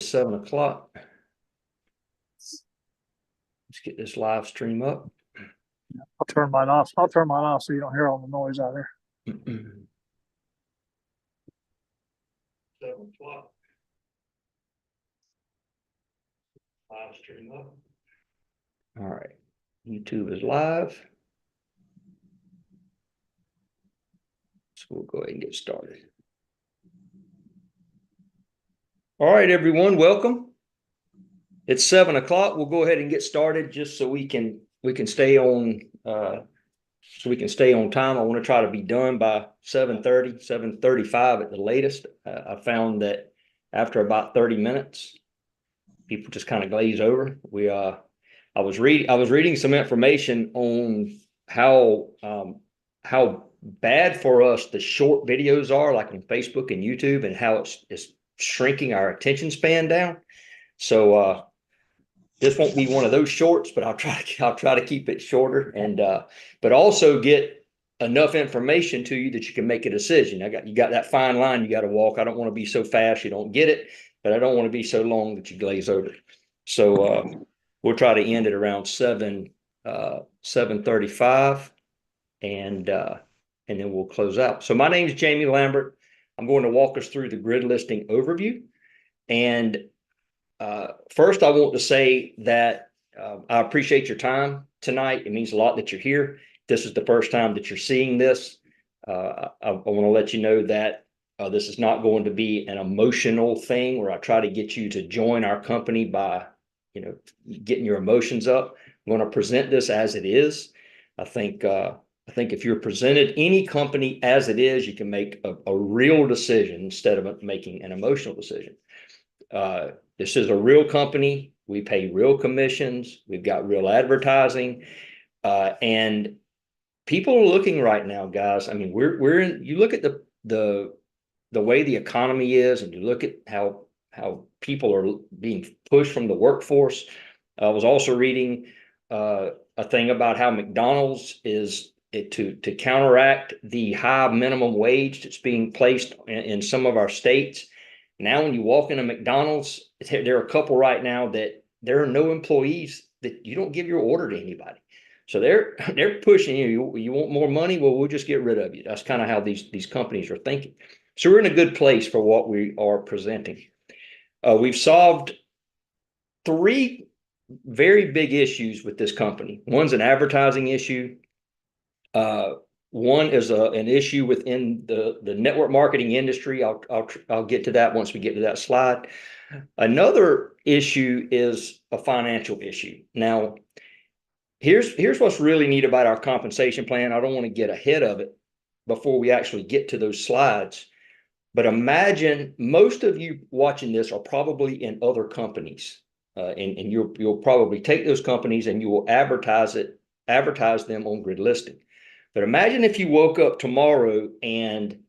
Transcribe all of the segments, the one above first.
is 7 o'clock. Let's get this live stream up. I'll turn mine off. I'll turn mine off so you don't hear all the noise out here. 7 o'clock. Live stream up. All right. YouTube is live. So we'll go ahead and get started. All right, everyone, welcome. It's 7 o'clock. We'll go ahead and get started just so we can stay on time. I want to try to be done by 7:30, 7:35 at the latest. I found that after about 30 minutes, people just kind of glaze over. I was reading some information on how bad for us the short videos are, like on Facebook and YouTube, and how it's shrinking our attention span down. So this won't be one of those shorts, but I'll try to keep it shorter, and but also get enough information to you that you can make a decision. You got that fine line you got to walk. I don't want to be so fast you don't get it, but I don't want to be so long that you glaze over. So we'll try to end at around 7:35, and then we'll close out. So my name is Jamie Lambert. I'm going to walk us through the grid listing overview. And first, I want to say that I appreciate your time tonight. It means a lot that you're here. This is the first time that you're seeing this. I want to let you know that this is not going to be an emotional thing where I try to get you to join our company by, getting your emotions up. I'm going to present this as it is. I think if you're presented any company as it is, you can make a real decision instead of making an emotional decision. This is a real company. We pay real commissions. We've got real advertising, and people are looking right now, guys. I mean, we're in. You look at the way the economy is, and you look at how people are being pushed from the workforce. I was also reading a thing about how McDonald's is to counteract the high minimum wage that's being placed in some of our states. Now, when you walk into McDonald's, there are a couple right now that there are no employees that you don't give your order to anybody. So they're pushing you. You want more money? Well, we'll just get rid of you. That's kind of how these companies are thinking. So we're in a good place for what we are presenting. We've solved 3 very big issues with this company. One's an advertising issue. One is an issue within the network marketing industry. I'll get to that once we get to that slide. Another issue is a financial issue. Now, here's what's really neat about our compensation plan. I don't want to get ahead of it before we actually get to those slides. But imagine most of you watching this are probably in other companies, and you'll probably take those companies and you will advertise them on grid listing. But imagine if you woke up tomorrow and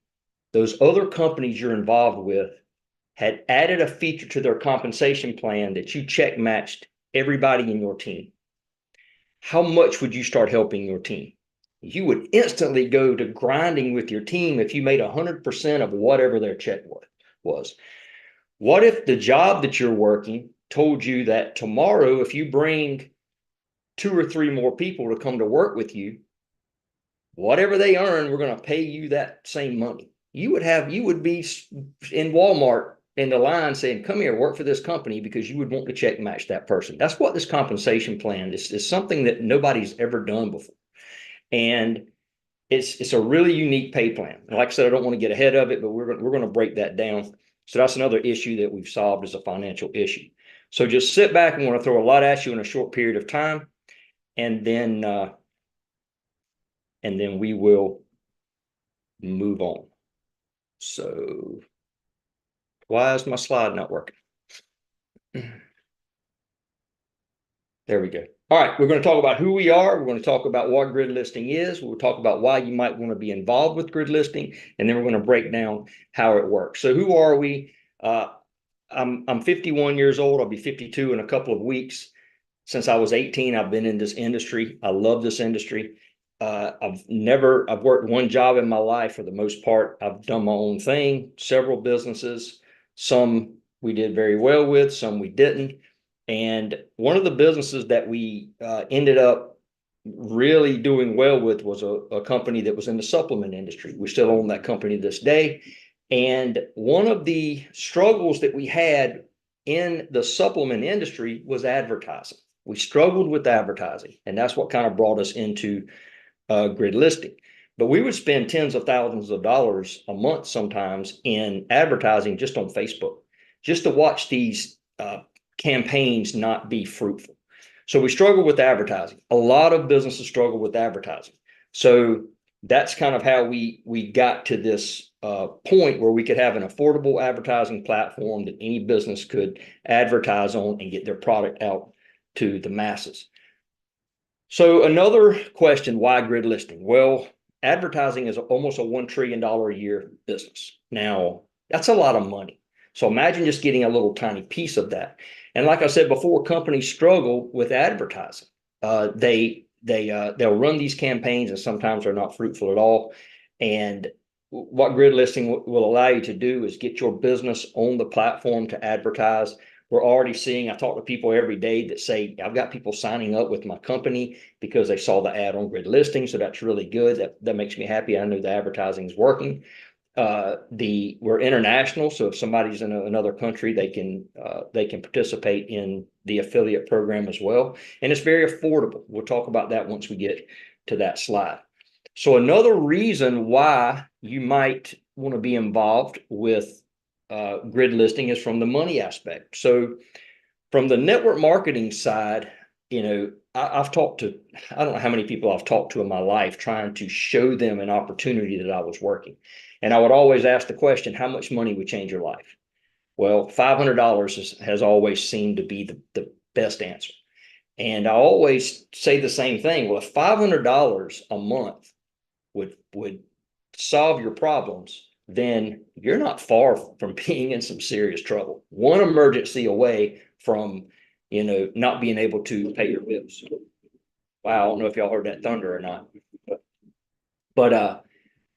those other companies you're involved with had added a feature to their compensation plan that you check matched everybody in your team. How much would you start helping your team? You would instantly go to grinding with your team if you made 100% of whatever their check was. What if the job that you're working told you that tomorrow, if you bring 2 or 3 more people to come to work with you, whatever they earn, we're going to pay you that same money. You would be in Walmart in the line saying, come here, work for this company, because you would want to check match that person. That's what this compensation plan is something that nobody's ever done before. And it's a really unique pay plan. And like I said, I don't want to get ahead of it, but we're going to break that down. So that's another issue that we've solved as a financial issue. So just sit back. I'm going to throw a lot at you in a short period of time. And then we will move on. So why is my slide not working? There we go. All right, we're going to talk about who we are. We're going to talk about what grid listing is. We'll talk about why you might want to be involved with grid listing, and then we're going to break down how it works. So who are we? I'm 51 years old. I'll be 52 in a couple of weeks. Since I was 18, I've been in this industry. I love this industry. I've worked one job in my life for the most part. I've done my own thing, several businesses, some we did very well with, some we didn't. And one of the businesses that we ended up really doing well with was a company that was in the supplement industry. We still own that company to this day. And one of the struggles that we had in the supplement industry was advertising. We struggled with advertising, and that's what kind of brought us into grid listing. But we would spend tens of thousands of dollars a month sometimes in advertising just on Facebook, just to watch these campaigns not be fruitful. So we struggle with advertising. A lot of businesses struggle with advertising. So that's kind of how we got to this point where we could have an affordable advertising platform that any business could advertise on and get their product out to the masses. So another question, why grid listing? Well, advertising is almost a $1 trillion a year business. Now, that's a lot of money. So imagine just getting a little tiny piece of that. And like I said before, companies struggle with advertising. They'll run these campaigns and sometimes they're not fruitful at all. And what grid listing will allow you to do is get your business on the platform to advertise. We're already seeing, I talk to people every day that say, I've got people signing up with my company because they saw the ad on grid listing. So that's really good. That makes me happy. I know the advertising is working. We're international. So if somebody's in another country, they can participate in the affiliate program as well. And it's very affordable. We'll talk about that once we get to that slide. So another reason why you might want to be involved with grid listing is from the money aspect. So from the network marketing side, I've talked to, I don't know how many people I've talked to in my life trying to show them an opportunity that I was working. And I would always ask the question, how much money would change your life? Well, $500 has always seemed to be the best answer. And I always say the same thing. Well, if $500 a month would solve your problems, then you're not far from being in some serious trouble. One emergency away from, not being able to pay your bills. Wow, I don't know if y'all heard that thunder or not. But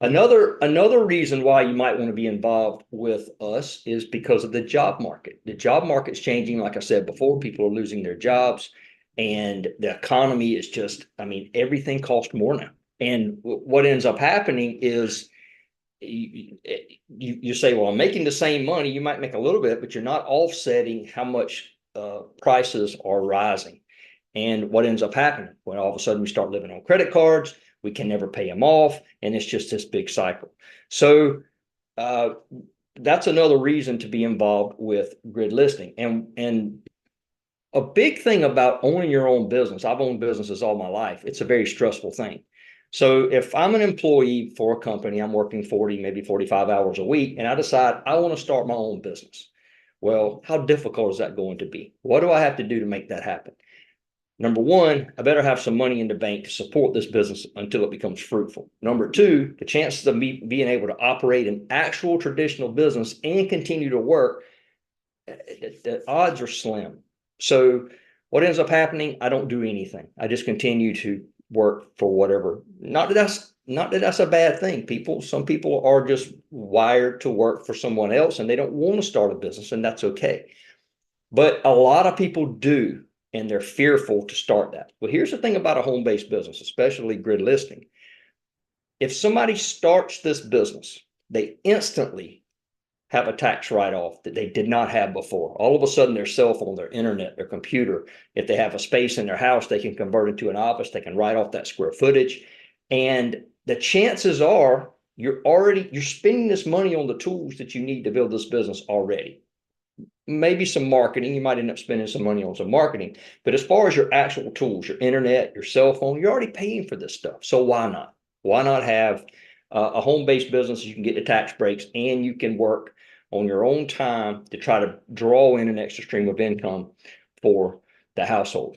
another reason why you might want to be involved with us is because of the job market. The job market's changing. Like I said before, people are losing their jobs and the economy is just, everything costs more now. And what ends up happening is you say, well, I'm making the same money. You might make a little bit, but you're not offsetting how much prices are rising. And what ends up happening? When all of a sudden we start living on credit cards, we can never pay them off. And it's just this big cycle. So that's another reason to be involved with grid listing. And a big thing about owning your own business, I've owned businesses all my life. It's a very stressful thing. So if I'm an employee for a company, I'm working 40, maybe 45 hours a week, and I decide I want to start my own business. Well, how difficult is that going to be? What do I have to do to make that happen? Number one, I better have some money in the bank to support this business until it becomes fruitful. Number two, the chances of me being able to operate an actual traditional business and continue to work, the odds are slim. So what ends up happening, I don't do anything. I just continue to work for whatever. Not that that's a bad thing. Some people are just wired to work for someone else and they don't want to start a business, and that's okay. But a lot of people do, and they're fearful to start that. Well, here's the thing about a home-based business, especially grid listing. If somebody starts this business, they instantly have a tax write-off that they did not have before. All of a sudden, their cell phone, their internet, their computer, if they have a space in their house, they can convert it to an office. They can write off that square footage. And the chances are you're spending this money on the tools that you need to build this business already. Maybe some marketing, you might end up spending some money on some marketing. But as far as your actual tools, your internet, your cell phone, you're already paying for this stuff. So why not? Why not have a home-based business? You can get the tax breaks and you can work on your own time to try to draw in an extra stream of income for the household.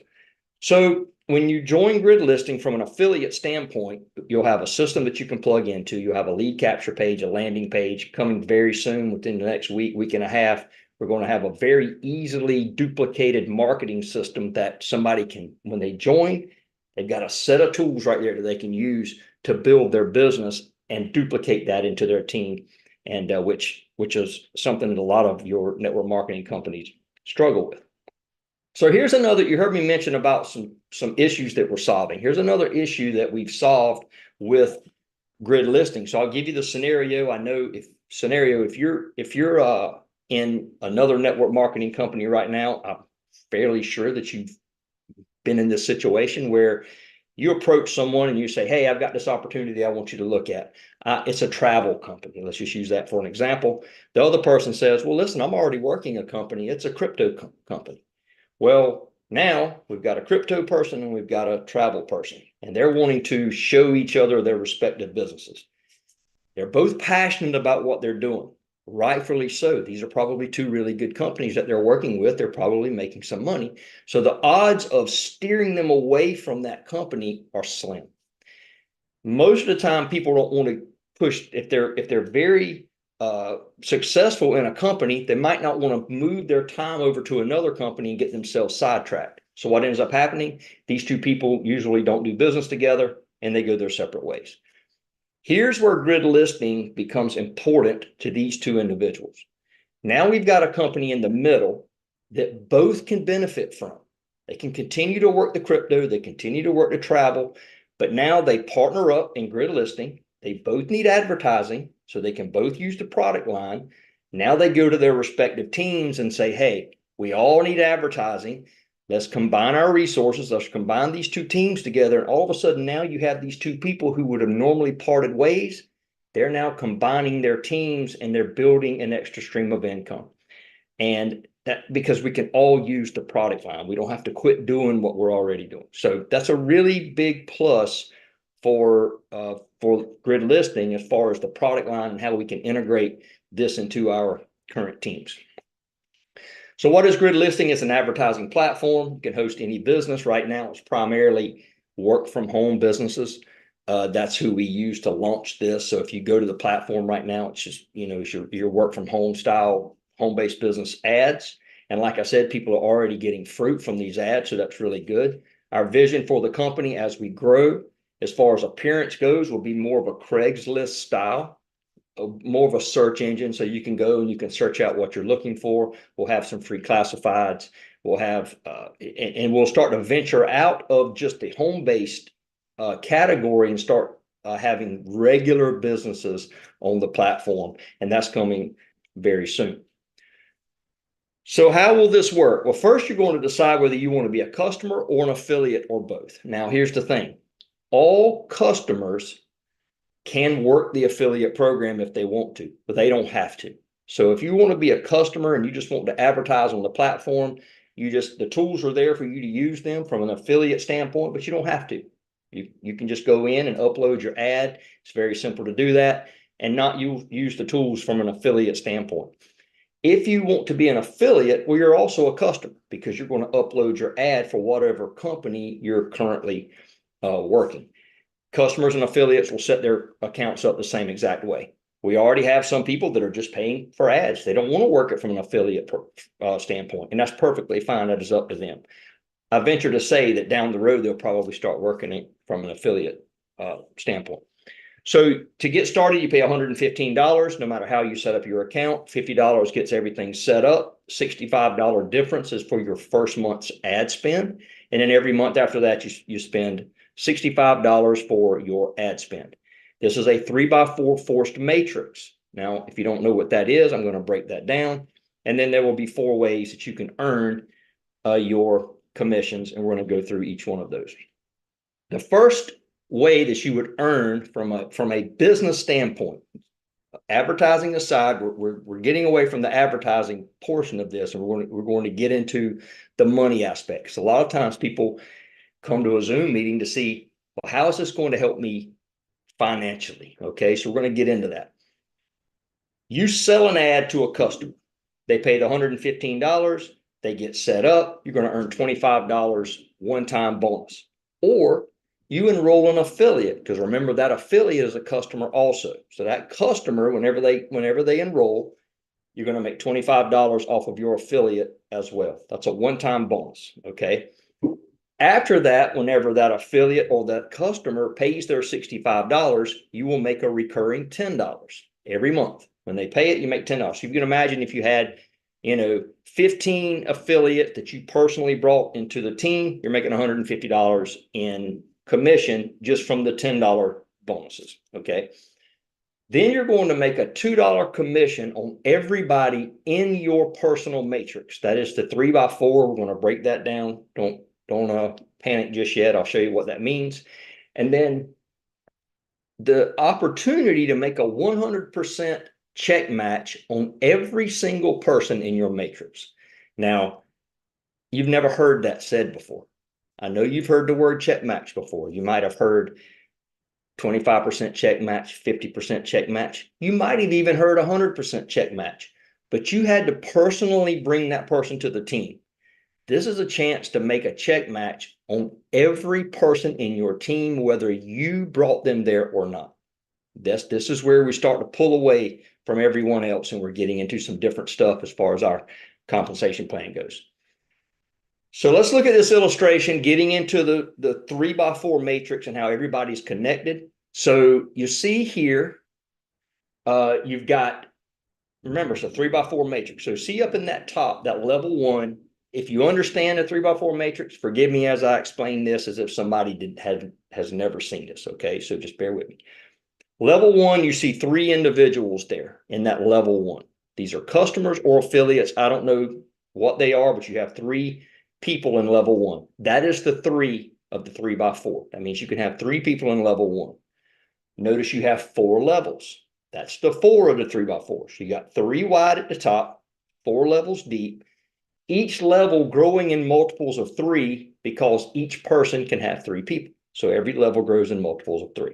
So when you join grid listing from an affiliate standpoint, you'll have a system that you can plug into. You'll have a lead capture page, a landing page coming very soon within the next week and a half. We're going to have a very easily duplicated marketing system that somebody can, when they join, they've got a set of tools right there that they can use to build their business and duplicate that into their team, and which which is something that a lot of your network marketing companies struggle with. So here's another, you heard me mention about some issues that we're solving. Here's another issue that we've solved with grid listing. So I'll give you the scenario. I know if you're in another network marketing company right now, I'm fairly sure that you've been in this situation where you approach someone and you say, hey, I've got this opportunity I want you to look at. It's a travel company. Let's just use that for an example. The other person says, well, listen, I'm already working a company. It's a crypto company. Well, now we've got a crypto person and we've got a travel person, and they're wanting to show each other their respective businesses. They're both passionate about what they're doing, rightfully so. These are probably two really good companies that they're working with. They're probably making some money. So the odds of steering them away from that company are slim. Most of the time, people don't want to push, if they're very successful in a company, they might not want to move their time over to another company and get themselves sidetracked. So what ends up happening, these two people usually don't do business together and they go their separate ways. Here's where grid listing becomes important to these two individuals. Now we've got a company in the middle that both can benefit from. They can continue to work the crypto, they continue to work the travel, but now they partner up in grid listing. They both need advertising, so they can both use the product line. Now they go to their respective teams and say, hey, we all need advertising. Let's combine our resources. Let's combine these two teams together. And all of a sudden, now you have these two people who would have normally parted ways. They're now combining their teams and they're building an extra stream of income. And that because we can all use the product line. We don't have to quit doing what we're already doing. So that's a really big plus for grid listing as far as the product line and how we can integrate this into our current teams. So what is grid listing? It's an advertising platform. You can host any business. Right now, it's primarily work from home businesses. That's who we use to launch this. So if you go to the platform right now, it's just, it's your work from home style, home-based business ads. And like I said, people are already getting fruit from these ads. So that's really good. Our vision for the company as we grow, as far as appearance goes, will be more of a Craigslist style, more of a search engine. So you can go and you can search out what you're looking for. We'll have some free classifieds. We'll have, and we'll start to venture out of just the home-based category and start having regular businesses on the platform. And that's coming very soon. So how will this work? Well, first, you're going to decide whether you want to be a customer or an affiliate or both. Now, here's the thing. All customers can work the affiliate program if they want to, but they don't have to. So if you want to be a customer and you just want to advertise on the platform, the tools are there for you to use them from an affiliate standpoint, but you don't have to. You can just go in and upload your ad. It's very simple to do that and not use the tools from an affiliate standpoint. If you want to be an affiliate, well, you're also a customer because you're going to upload your ad for whatever company you're currently working. Customers and affiliates will set their accounts up the same exact way. We already have some people that are just paying for ads. They don't want to work it from an affiliate standpoint, and that's perfectly fine. That is up to them. I venture to say that down the road, they'll probably start working it from an affiliate standpoint. So to get started, you pay $115 no matter how you set up your account. $50 gets everything set up. $65 difference is for your first month's ad spend. And then every month after that, you spend $65 for your ad spend. This is a 3x4 forced matrix. Now, if you don't know what that is, I'm going to break that down. And then there will be 4 ways that you can earn your commissions, and we're going to go through each one of those. The first way that you would earn from a business standpoint, advertising aside, we're getting away from the advertising portion of this, and we're going to get into the money aspects. A lot of times people come to a Zoom meeting to see, well, how is this going to help me financially? Okay, so we're going to get into that. You sell an ad to a customer. They pay the $115. They get set up. You're going to earn $25 one-time bonus. Or you enroll an affiliate, because remember that affiliate is a customer also. So that customer, whenever they enroll, you're going to make $25 off of your affiliate as well. That's a one-time bonus. Okay. After that, whenever that affiliate or that customer pays their $65, you will make a recurring $10 every month. When they pay it, you make $10. So you can imagine if you had, 15 affiliate that you personally brought into the team, you're making $150 in commission just from the $10 bonuses. Okay. Then you're going to make a $2 commission on everybody in your personal matrix. That is the 3x4. We're going to break that down. Don't panic just yet. I'll show you what that means. And then the opportunity to make a 100% check match on every single person in your matrix. Now, you've never heard that said before. I know you've heard the word check match before. You might have heard 25% check match, 50% check match. You might have even heard 100% check match, but you had to personally bring that person to the team. This is a chance to make a check match on every person in your team, whether you brought them there or not. This is where we start to pull away from everyone else, and we're getting into some different stuff as far as our compensation plan goes. So let's look at this illustration, getting into the 3x4 matrix and how everybody's connected. So you see here, you've got, remember, it's a 3x4 matrix. So see up in that top, that level 1. If you understand a 3x4 matrix, forgive me as I explain this as if somebody has never seen this. Okay, so just bear with me. Level 1, you see 3 individuals there in that level 1. These are customers or affiliates. I don't know what they are, but you have 3 people in level 1. That is the 3 of the 3x4. That means you can have 3 people in level 1. Notice you have 4 levels. That's the 4 of the 3x4. So you got 3 wide at the top, 4 levels deep. Each level growing in multiples of 3 because each person can have 3 people. So every level grows in multiples of 3.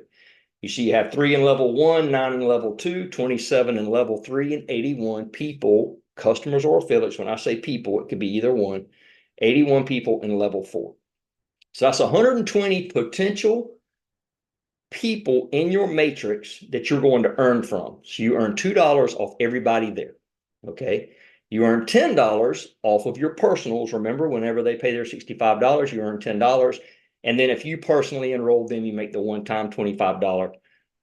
You see you have 3 in level 1, 9 in level 2, 27 in level 3, and 81 people, customers or affiliates. When I say people, it could be either one. 81 people in level 4. So that's 120 potential people in your matrix that you're going to earn from. So you earn $2 off everybody there. Okay. You earn $10 off of your personals. Remember, whenever they pay their $65, you earn $10. And then if you personally enroll them, you make the one-time $25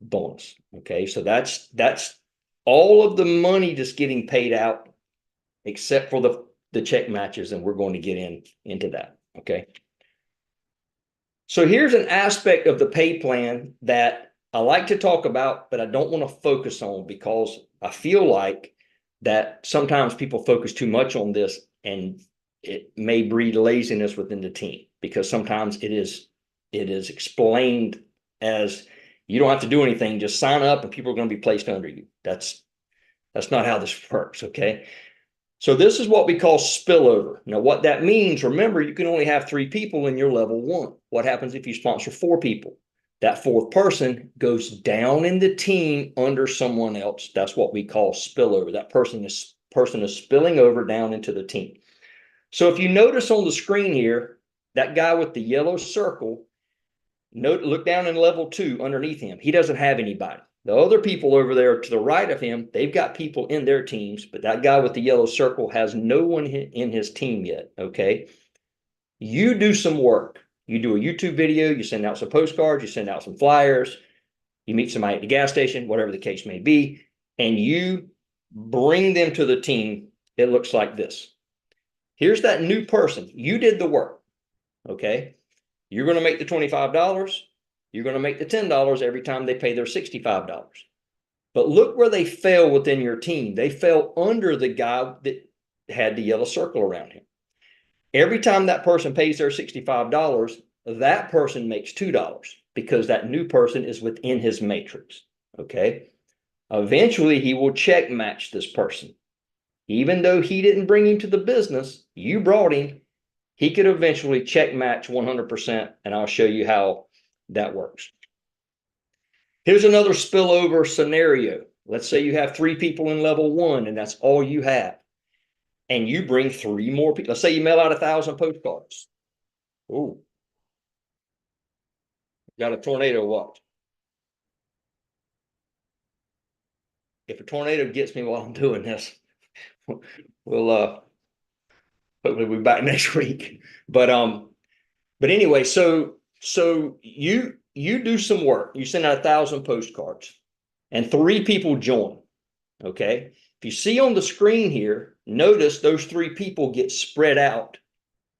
bonus. Okay. So that's all of the money that's getting paid out, except for the check matches. And we're going to get into that. Okay. So here's an aspect of the pay plan that I like to talk about, but I don't want to focus on because I feel like that sometimes people focus too much on this and it may breed laziness within the team, because sometimes it is explained as you don't have to do anything, just sign up and people are going to be placed under you. That's not how this works. Okay. So this is what we call spillover. Now, what that means, remember, you can only have 3 people in your level 1. What happens if you sponsor 4 people? That 4th person goes down in the team under someone else. That's what we call spillover. That person is spilling over down into the team. So if you notice on the screen here, that guy with the yellow circle, look down in level 2 underneath him. He doesn't have anybody. The other people over there to the right of him, they've got people in their teams, but that guy with the yellow circle has no one in his team yet. Okay. You do some work. You do a YouTube video, you send out some postcards, you send out some flyers, you meet somebody at the gas station, whatever the case may be, and you bring them to the team. It looks like this. Here's that new person. You did the work. Okay. You're going to make the $25. You're going to make the $10 every time they pay their $65. But look where they fell within your team. They fell under the guy that had the yellow circle around him. Every time that person pays their $65, that person makes $2 because that new person is within his matrix. Okay. Eventually, he will check match this person. Even though he didn't bring him to the business, you brought him, he could eventually check match 100%. And I'll show you how that works. Here's another spillover scenario. Let's say you have 3 people in level 1 and that's all you have. And you bring 3 more people. Let's say you mail out 1,000 postcards. Oh, got a tornado watch. If a tornado gets me while I'm doing this, we'll hopefully we'll be back next week. But anyway, so you do some work. You send out 1,000 postcards and 3 people join. Okay. If you see on the screen here, notice those three people get spread out,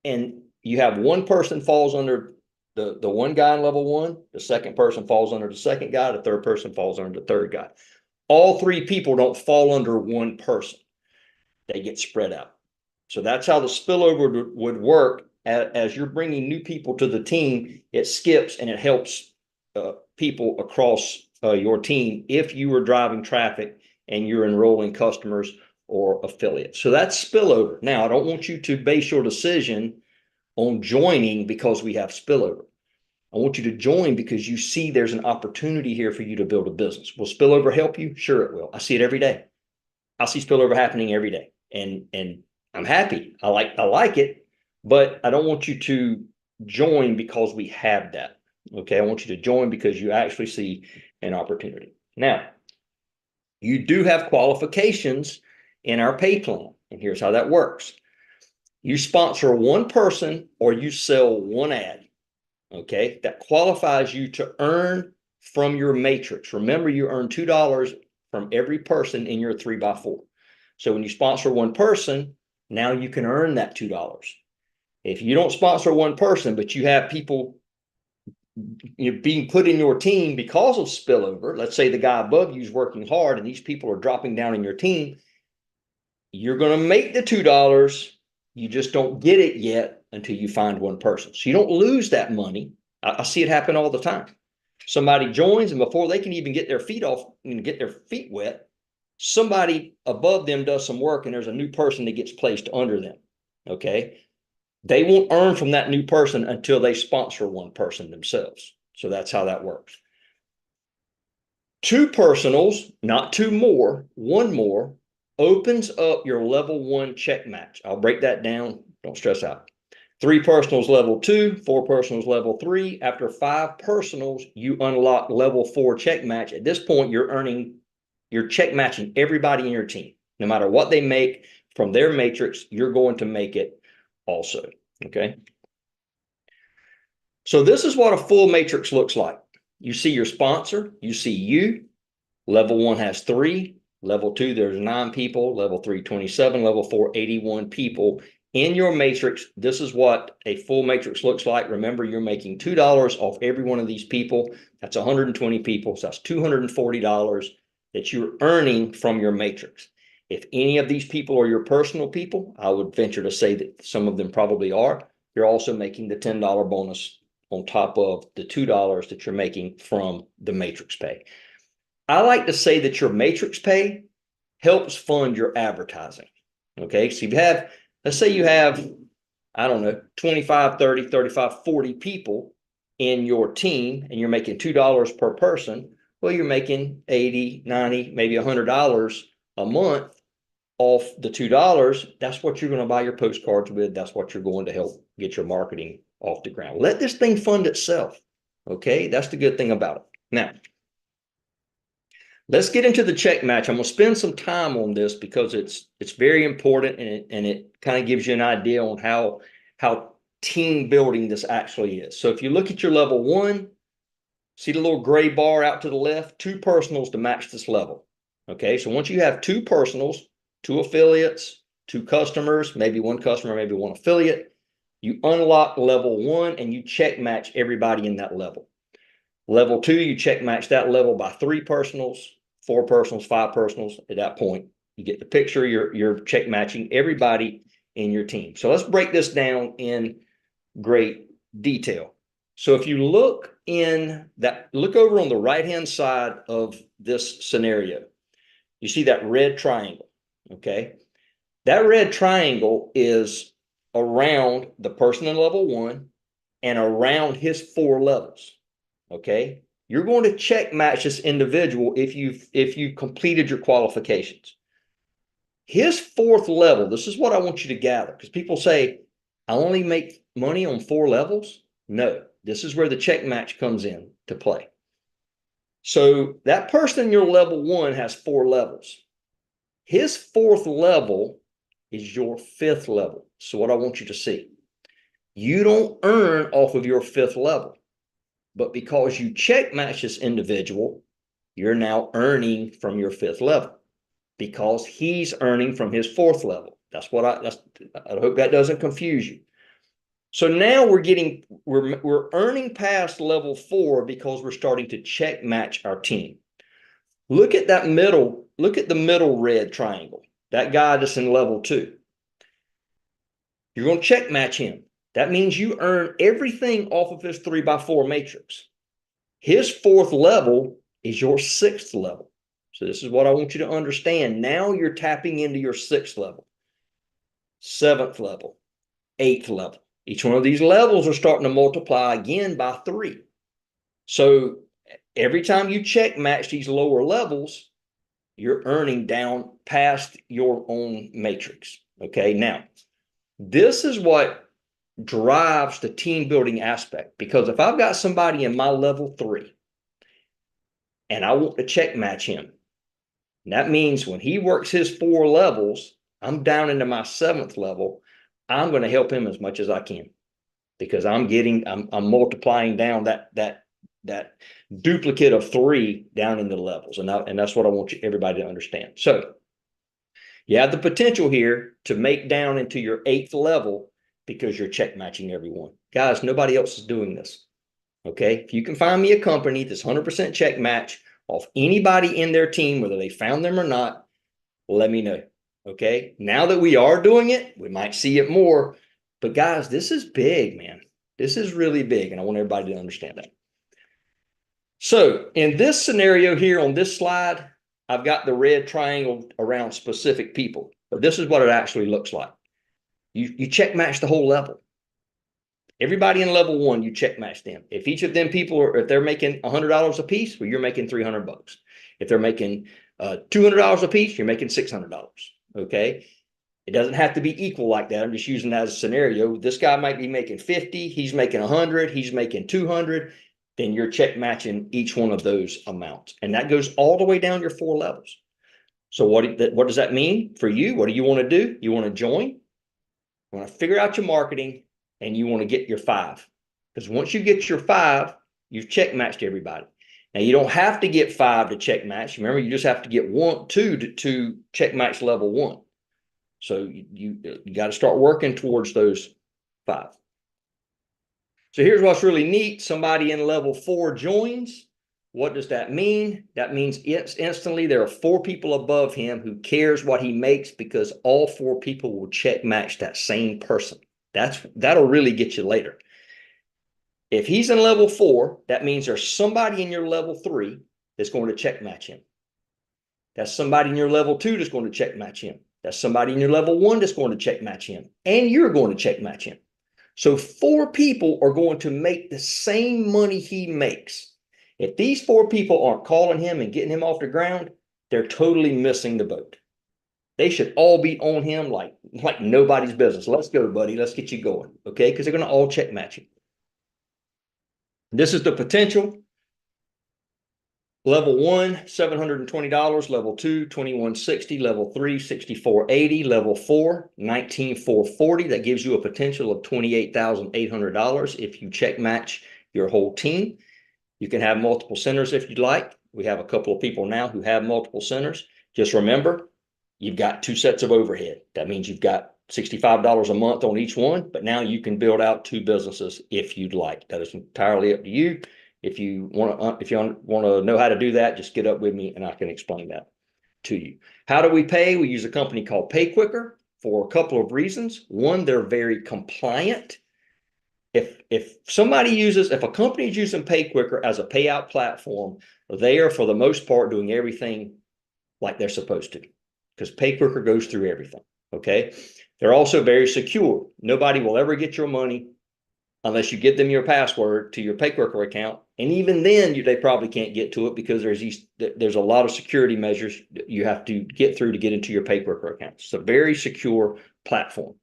and you have one person falls under the one guy in level one, the second person falls under the second guy, the third person falls under the third guy. All three people don't fall under one person. They get spread out. So that's how the spillover would work. As you're bringing new people to the team, it skips and it helps people across your team if you are driving traffic and you're enrolling customers or affiliates. So that's spillover. Now, I don't want you to base your decision on joining because we have spillover. I want you to join because you see there's an opportunity here for you to build a business. Will spillover help you? Sure, it will. I see it every day. I see spillover happening every day, and I'm happy. I like it, but I don't want you to join because we have that. Okay, I want you to join because you actually see an opportunity. Now, you do have qualifications in our pay plan, and here's how that works. You sponsor one person or you sell one ad. Okay, that qualifies you to earn from your matrix. Remember, you earn $2 from every person in your 3x4. So when you sponsor one person, now you can earn that $2. If you don't sponsor one person, but you have people being put in your team because of spillover, let's say the guy above you is working hard and these people are dropping down in your team, you're going to make the $2. You just don't get it yet until you find one person. So you don't lose that money. I see it happen all the time. Somebody joins, and before they can even get their feet off and get their feet wet, somebody above them does some work and there's a new person that gets placed under them. Okay. They won't earn from that new person until they sponsor one person themselves. So that's how that works. Two personals, not two more, one more, opens up your level one check match. I'll break that down. Don't stress out. 3 personals level 2, 4 personals level 3. After 5 personals, you unlock level 4 check match. At this point, you're check matching everybody in your team. No matter what they make from their matrix, you're going to make it also. Okay. So this is what a full matrix looks like. You see your sponsor, you see you. Level 1 has 3. Level 2, there's 9 people. Level 3, 27. Level 4, 81 people. In your matrix, this is what a full matrix looks like. Remember, you're making $2 off every one of these people. That's 120 people. So that's $240 that you're earning from your matrix. If any of these people are your personal people, I would venture to say that some of them probably are. You're also making the $10 bonus on top of the $2 that you're making from the matrix pay. I like to say that your matrix pay helps fund your advertising. Okay, so let's say you have, I don't know, 25, 30, 35, 40 people in your team and you're making $2 per person. Well, you're making 80, 90, maybe $100 a month off the $2. That's what you're going to buy your postcards with. That's what you're going to help get your marketing off the ground. Let this thing fund itself. Okay, that's the good thing about it. Now, let's get into the check match. I'm going to spend some time on this because it's very important, and it kind of gives you an idea on how team building this actually is. So if you look at your level 1, see the little gray bar out to the left, 2 personals to match this level. Okay, so once you have 2 personals, 2 affiliates, 2 customers, maybe 1 customer, maybe 1 affiliate, you unlock level 1 and you check match everybody in that level. Level 2, you check match that level by 3 personals, 4 personals, 5 personals. At that point, you get the picture. You're check matching everybody in your team. So let's break this down in great detail. So if you look over on the right-hand side of this scenario, you see that red triangle. Okay, that red triangle is around the person in level 1 and around his 4 levels. Okay, you're going to check match this individual if you've completed your qualifications. His 4th level, this is what I want you to gather, because people say, I only make money on 4 levels. No, this is where the check match comes in to play. So that person in your level 1 has 4 levels. His 4th level is your 5th level. So what I want you to see, you don't earn off of your 5th level. But because you check match this individual, you're now earning from your 5th level. because he's earning from his fourth level. I hope that doesn't confuse you. So now we're earning past level 4 because we're starting to check match our team. Look at the middle red triangle, that guy that's in level 2. You're going to check match him. That means you earn everything off of his 3x4 matrix. His 4th level is your 6th level. So this is what I want you to understand. Now you're tapping into your 6th level, 7th level, 8th level. Each one of these levels are starting to multiply again by 3. So every time you check match these lower levels, you're earning down past your own matrix. Okay, now this is what drives the team building aspect, because if I've got somebody in my level 3 and I want to check match him, that means when he works his 4 levels, I'm down into my 7th level. I'm going to help him as much as I can, because I'm multiplying down that duplicate of 3 down into the levels. And that's what I want everybody to understand. So you have the potential here to make down into your 8th level because you're check matching everyone. Guys, nobody else is doing this. Okay. If you can find me a company that's 100% check match off anybody in their team, whether they found them or not, let me know. Okay. Now that we are doing it, we might see it more, but guys, this is big, man. This is really big. And I want everybody to understand that. So in this scenario here on this slide, I've got the red triangle around specific people, but this is what it actually looks like. You check match the whole level. Everybody in level 1, you check match them. If each of them people if they're making $100 a piece, well, you're making $300. If they're making $200 a piece, you're making $600. Okay. It doesn't have to be equal like that. I'm just using that as a scenario. This guy might be making 50. He's making 100. He's making 200. Then you're check matching each one of those amounts. And that goes all the way down your 4 levels. So what does that mean for you? What do you want to do? You want to join? You want to figure out your marketing, and you want to get your 5. Because once you get your 5, you've check matched everybody. Now you don't have to get 5 to check match. Remember, you just have to get 2 to check match level 1. So you got to start working towards those 5. So here's what's really neat. Somebody in level 4 joins. What does that mean? That means instantly there are 4 people above him who cares what he makes, because all 4 people will check match that same person. That'll really get you later. If he's in level 4, that means there's somebody in your level 3 that's going to check match him. That's somebody in your level 2 that's going to check match him. That's somebody in your level 1 that's going to check match him. And you're going to check match him. So 4 people are going to make the same money he makes. If these 4 people aren't calling him and getting him off the ground, they're totally missing the boat. They should all be on him like nobody's business. Let's go, buddy. Let's get you going. Okay. Because they're going to all check match you. This is the potential. Level 1, $720. Level 2, $2,160. Level 3, $6,480. Level 4, $19,440. That gives you a potential of $28,800 if you check match your whole team. You can have multiple centers if you'd like. We have a couple of people now who have multiple centers. Just remember, you've got 2 sets of overhead. That means you've got $65 a month on each one, but now you can build out 2 businesses if you'd like. That is entirely up to you. If you want to know how to do that, just get up with me and I can explain that to you. How do we pay? We use a company called PayQuicker for a couple of reasons. One, they're very compliant. If a company is using PayQuicker as a payout platform, they are for the most part doing everything like they're supposed to, because PayQuicker goes through everything. Okay. They're also very secure. Nobody will ever get your money unless you give them your password to your PayQuicker account. And even then they probably can't get to it, because there's a lot of security measures you have to get through to get into your PayQuicker account. It's a very secure platform.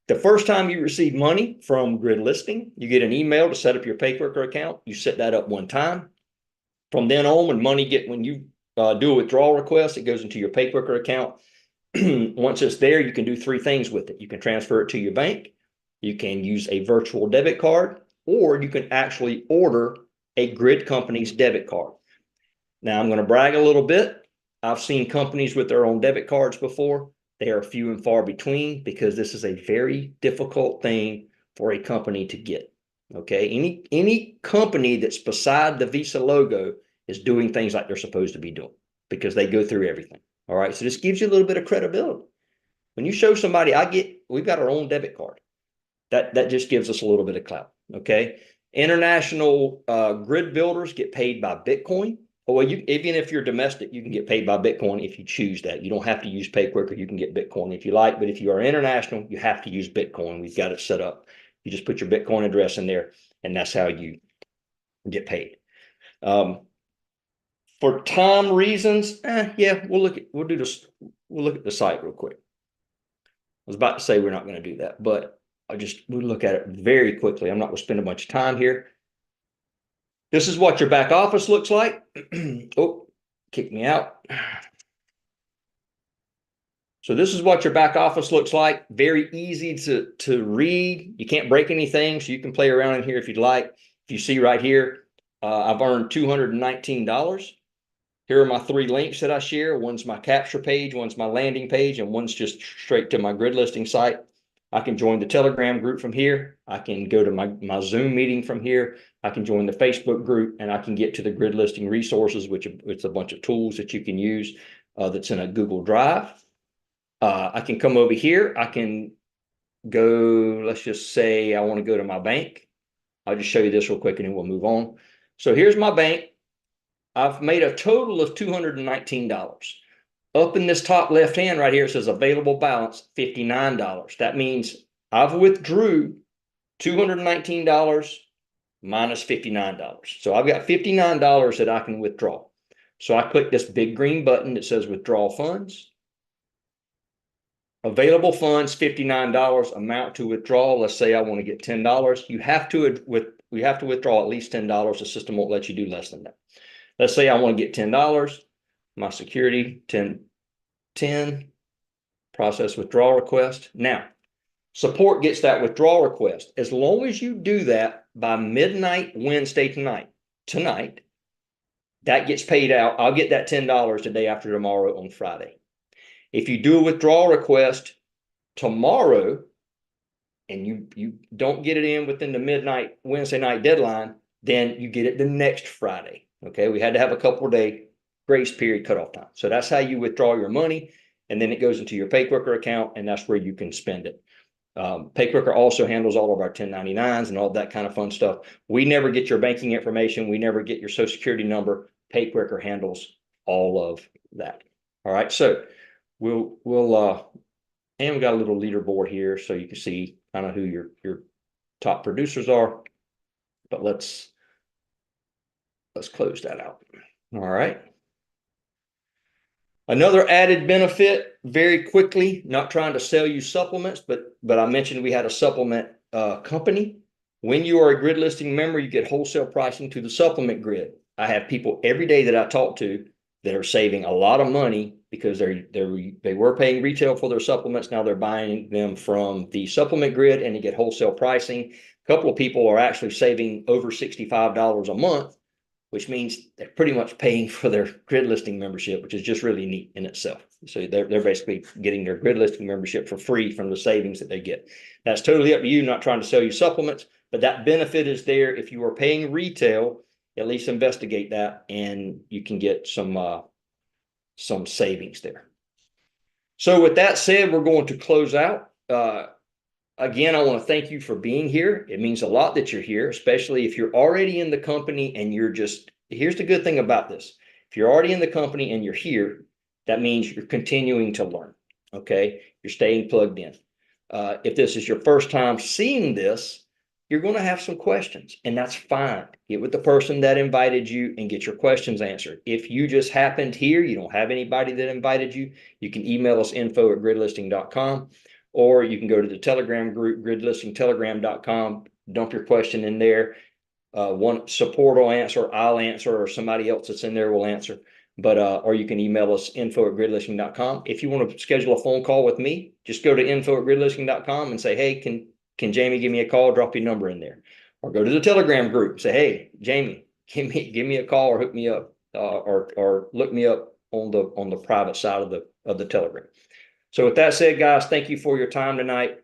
The first time you receive money from Grid Listing, you get an email to set up your PayQuicker account. You set that up one time. From then on, when you do a withdrawal request, it goes into your PayQuicker account. Once it's there, you can do 3 things with it. You can transfer it to your bank. You can use a virtual debit card, or you can actually order a Grid company's debit card. Now I'm going to brag a little bit. I've seen companies with their own debit cards before. They are few and far between because this is a very difficult thing for a company to get. Okay. Any company that's beside the Visa logo is doing things like they're supposed to be doing because they go through everything. All right. So this gives you a little bit of credibility. When you show somebody, we've got our own debit card. That just gives us a little bit of clout. Okay. International grid builders get paid by Bitcoin. Well, even if you're domestic, you can get paid by Bitcoin if you choose that. You don't have to use PayQuicker. You can get Bitcoin if you like. But if you are international, you have to use Bitcoin. We've got it set up. You just put your Bitcoin address in there, and that's how you get paid. For time reasons, yeah, we'll look at the site real quick. I was about to say we're not going to do that, but we'll look at it very quickly. I'm not going to spend a bunch of time here. This is what your back office looks like. Oh, kick me out. So this is what your back office looks like. Very easy to read. You can't break anything, so you can play around in here if you'd like. If you see right here, I've earned $219. Here are my 3 links that I share. One's my capture page, one's my landing page, and one's just straight to my grid listing site. I can join the Telegram group from here. I can go to my Zoom meeting from here. I can join the Facebook group, and I can get to the grid listing resources, which it's a bunch of tools that you can use that's in a Google Drive. I can come over here. I can go, let's just say I want to go to my bank. I'll just show you this real quick and then we'll move on. So here's my bank. I've made a total of $219. Up in this top left hand right here, it says available balance $59. That means I've withdrew $219 minus $59. So I've got $59 that I can withdraw. So I click this big green button that says withdraw funds. Available funds, $59, amount to withdraw. Let's say I want to get $10. You have to withdraw at least $10. The system won't let you do less than that. Let's say I want to get $10. My security, 10, process withdrawal request. Now, support gets that withdrawal request. As long as you do that by midnight Wednesday tonight, that gets paid out. I'll get that $10 the day after tomorrow on Friday. If you do a withdrawal request tomorrow and you don't get it in within the midnight Wednesday night deadline, then you get it the next Friday. Okay, we had to have a couple of day grace period cutoff time. So that's how you withdraw your money, and then it goes into your PayQuicker account, and that's where you can spend it. PayQuicker also handles all of our 1099s and all that kind of fun stuff. We never get your banking information. We never get your social security number. PayQuicker handles all of that. All right, so and we got a little leaderboard here so you can see kind of who your top producers are. But let's close that out. All right. Another added benefit, very quickly, not trying to sell you supplements, but I mentioned we had a supplement company. When you are a grid listing member, you get wholesale pricing to the supplement grid. I have people every day that I talk to that are saving a lot of money because they were paying retail for their supplements. Now they're buying them from the supplement grid and they get wholesale pricing. A couple of people are actually saving over $65 a month, which means they're pretty much paying for their grid listing membership, which is just really neat in itself. So they're basically getting their grid listing membership for free from the savings that they get. That's totally up to you, not trying to sell you supplements, but that benefit is there. If you are paying retail, at least investigate that and you can get some savings there. So with that said, we're going to close out. Again, I want to thank you for being here. It means a lot that you're here, especially if you're already in the company and here's the good thing about this. If you're already in the company and you're here, that means you're continuing to learn, okay? You're staying plugged in. If this is your first time seeing this, you're going to have some questions, and that's fine. Get with the person that invited you and get your questions answered. If you just happened here, you don't have anybody that invited you, you can email us info@gridlisting.com, or you can go to the Telegram group, gridlistingtelegram.com, dump your question in there. One support will answer, I'll answer, or somebody else that's in there will answer. But or you can email us info@gridlisting.com. If you want to schedule a phone call with me, just go to info@gridlisting.com and say, hey, can Jamie give me a call? Drop your number in there, or go to the Telegram group. Say, hey, Jamie, give me a call or hook me up, or look me up on the private side of the Telegram. So with that said, guys, thank you for your time tonight.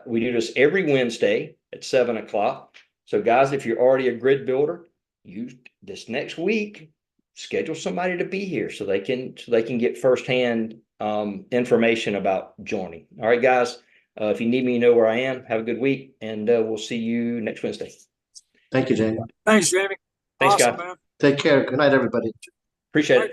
We do this every Wednesday at 7 o'clock. So guys, if you're already a grid builder, this next week, schedule somebody to be here so they can get firsthand information about joining. All right, guys. If you need me, you know where I am. Have a good week, and we'll see you next Wednesday. Thank you, Jamie. Thanks, Jamie. Thanks, Awesome, guys. man. Take care. Good night, everybody. Appreciate All it. right,